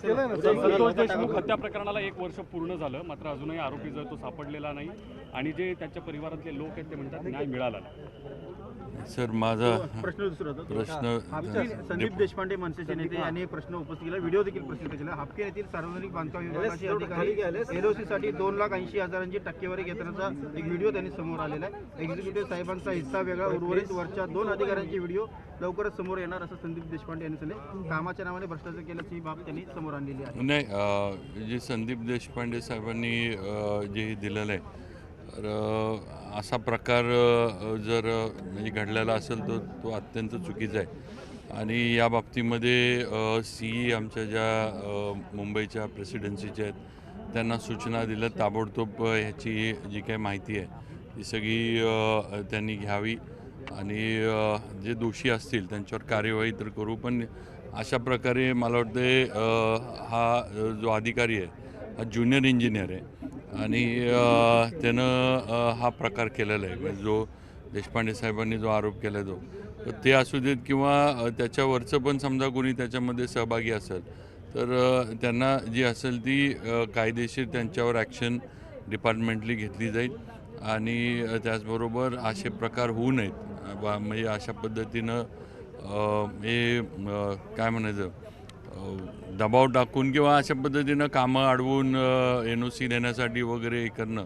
संतोष देशमुख हत्या प्रकरणाला 1 वर्ष पूर्ण झालं, मात्र अजूनही आरोपी जो तो सापडलेला नाही आणि जे त्याच्या परिवारातले लोक आहेत ते म्हणतात न्याय मिळाला नाही। सर माझा प्रश्न संदीप देशपांडे मनसेचे नेते यांनी एक प्रश्न उपस्थित केला, व्हिडिओ देखील प्रसिद्ध केला। हापकेन येथील सार्वजनिक बांधकाम विभागाचे अधिकारी एलओसी साठी 2,80,000ची टक्केवारी घेतानाचा एक व्हिडिओ त्यांनी समोर आलेला आहे। एक्झिक्युटिव्ह साहेबांचा हिस्सा वेगळा, उर्वरित वरच्या 2 अधिकाऱ्यांचे व्हिडिओ लवकरच समोर येणार असं संदीप देशपांडे यांनी सांगितले। कामाच्या नावाने भ्रष्टाचार केल्याची बाब त्यांनी समोर आणलेली आहे। नाही, जे संदीप देशपांडे साहेबांनी जे दिलेलं आहे तर असा प्रकार जर म्हणजे घडलेला असेल तर तो अत्यंत चुकीचा आहे आणि या बाबतीमध्ये सी आमच्या ज्या मुंबईच्या प्रेसिडेन्सीच्या आहेत त्यांना सूचना दिल्या, ताबडतोब ह्याची जी काही माहिती आहे ती सगळी त्यांनी घ्यावी आणि जे दोषी असतील त्यांच्यावर कार्यवाही तर करू, पण अशा प्रकारे मला वाटते हा जो अधिकारी आहे हा ज्युनियर इंजिनियर आहे आणि त्यानं हा प्रकार केलेला आहे, म्हणजे जो देशपांडे साहेबांनी जो आरोप केला तो ते असू देत किंवा त्याच्यावरचं पण समजा कोणी त्याच्यामध्ये सहभागी असेल तर त्यांना जी असेल ती कायदेशीर त्यांच्यावर ॲक्शन डिपार्टमेंटली घेतली जाईल आणि त्याचबरोबर असे प्रकार होऊ नयेत। म्हणजे अशा पद्धतीनं हे काय म्हणायचं दबाव टाकून किंवा अशा पद्धतीनं कामं अडवून NOC देण्यासाठी वगैरे करणं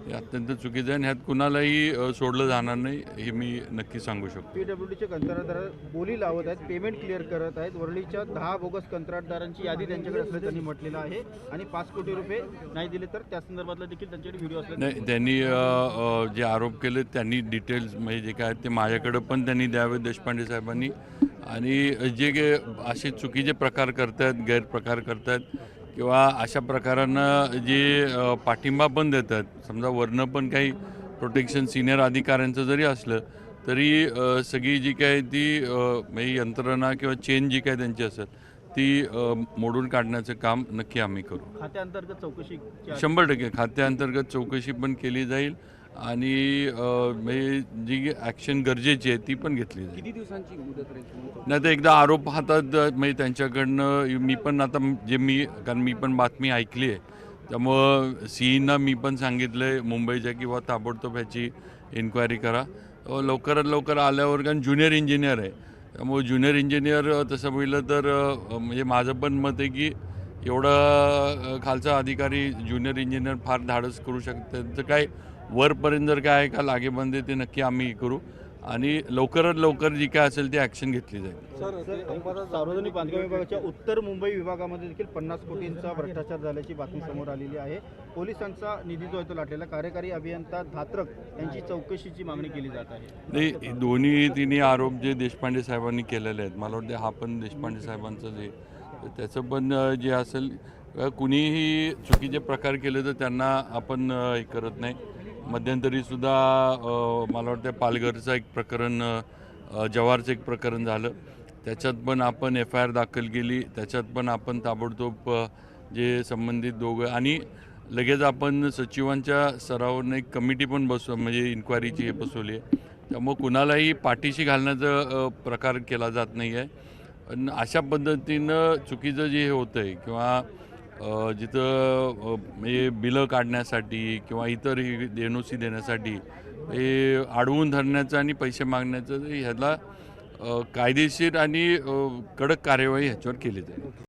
हे अत्यंत चुकीचं आहे आणि ह्यात कुणालाही सोडलं जाणार नाही हे मी नक्की सांगू शकतो। PWDचे कंत्राटदार बोली लावत आहेत, पेमेंट क्लिअर करत आहेत। वरळीच्या 10 बोगस कंत्राटदारांची यादी त्यांच्याकडे असल्याचं त्यांनी म्हटलेलं आहे आणि 5 कोटी रुपये नाही दिले तर त्या संदर्भातला देखील त्यांच्याकडे व्हिडिओ असला नाही, त्यांनी जे आरोप केले त्यांनी डिटेल्स म्हणजे जे काय ते माझ्याकडं पण त्यांनी द्यावे देशपांडे साहेबांनी आणि जे असे चुकीचे प्रकार करतात, गैरप्रकार करतात किंवा अशा प्रकारांना जे पाठिंबा पण देतात, समजा वरनं पण काही प्रोटेक्शन सिनियर अधिकाऱ्यांचं जरी असलं तरी सगळी जी काय ती म्हणजे यंत्रणा किंवा चेन जी काय त्यांची असेल ती मोडून काढण्याचं काम नक्की आम्ही करू। खात्याअंतर्गत चौकशी 100% खात्याअंतर्गत चौकशी पण केली जाईल आणि म्हणजे जी ॲक्शन गरजेची आहे ती पण घेतली जाईल। किती दिवसांची मुदत राहील? नाही तर एकदा आरोप हातात म्हणजे त्यांच्याकडनं मी पण आता कारण मी पण बातमी ऐकली आहे त्यामुळं सीईना मी पण सांगितलं आहे मुंबईच्या किंवा ताबडतोब ह्याची इन्क्वायरी करा लवकरात लवकर आल्यावर, कारण ज्युनियर इंजिनियर आहे त्यामुळे ज्युनियर इंजिनियर तसं बघितलं तर म्हणजे माझं पण मत आहे की एवढा खालचा अधिकारी ज्युनियर इंजिनियर फार धाडस करू शकतात, त्यांचं काय वरपर्यंत जर काय का लागेबंदे ते नक्की आम्ही करू आणि लवकरात लवकर जी काय असेल ती ॲक्शन घेतली जाईल। सार्वजनिक बांधकाम विभागाच्या उत्तर मुंबई विभागामध्ये देखील 50 कोटींचा भ्रष्टाचार झाल्याची बातमी समोर आलेली आहे। पोलिसांचा निधी जो आहे तो लाटलेला, कार्यकारी अभियंता धात्रक यांची चौकशीची मागणी केली जात आहे। नाही, दोन्ही तिन्ही आरोप जे देशपांडे साहेबांनी केलेले आहेत मला वाटते हा पण देशपांडे साहेबांचं जे त्याचं पण जे असेल कुणीही चुकीचे प्रकार केले तर त्यांना आपण हे करत नाही। मध्यंतरीसुद्धा मला वाटतं पालघरचं एक प्रकरण, जव्हारचं एक प्रकरण झालं, त्याच्यात पण आपण FIR दाखल केली, त्याच्यात पण आपण ताबडतोब जे संबंधित दोघं आणि लगेच आपण सचिवांच्या स्तरावरून एक कमिटी पण म्हणजे इन्क्वायरीची हे बसवली आहे, त्यामुळं कुणालाही पाठीशी घालण्याचा प्रकार केला जात नाही आहे। पण अशा पद्धतीनं चुकीचं जे हे होतं आहे किंवा जिथं म्हणजे बिलं काढण्यासाठी किंवा इतर NOC देण्यासाठी हे अडवून धरण्याचं आणि पैसे मागण्याचं ह्याला कायदेशीर आणि कडक कार्यवाही ह्याच्यावर केली जाईल।